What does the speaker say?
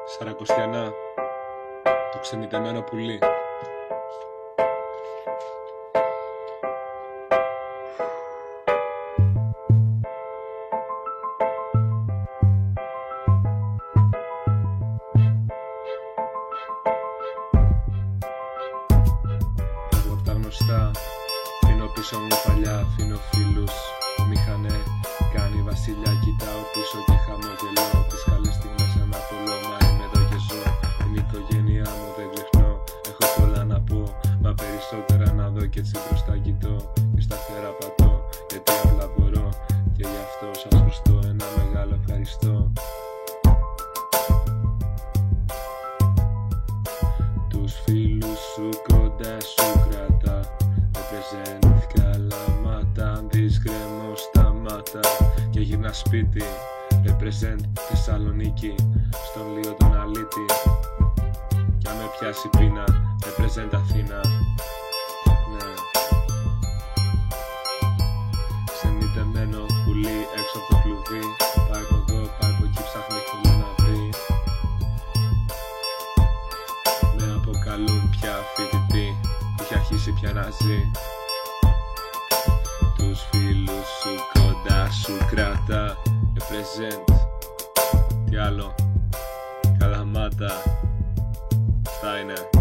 Σαρακοστιανά, το ξενιτεμένο πουλί. Εγώ απ' τα γνωστά αφήνω πίσω μου παλιά, αφήνω φίλους που μ' είχανε κάνει βασιλιά. Κοιτάω πίσω και χαμογελώ τις καλές στιγμές αναπολώ. Μα είμαι εδώ και ζω, την οικογένειά μου δεν ξεχνώ. Έχω πολλά να πω, μα περισσότερα να δω κι έτσι μπροστά κοιτώ. Και σταθερά πατώ, γιατί απλά μπορώ. Και γι' αυτό σας χρωστώ ένα μεγάλο ευχαριστώ. Τους φίλους σου κοντά σου κρατά, represent Καλαμάτα. Αν δεις γκρεμό σταμάτα και γυρνά σπίτι, represent Θεσσαλονίκη, στον Λίο τον αλήτη. Κι αν με πιάσει πείνα, represent Αθήνα. Ναι. Ξενιτεμένο πουλί έξω από το κλουβί. Πάει από εδώ, πάει από εκεί, ψάχνει χωλή να βρει. Με αποκαλούν πια φοιτητή, που έχει αρχίσει πια να ζει. Τους φίλους σου κοντά σου κράτα, represent. Τι άλλο, Καλαμάτα. Αυτά είναι.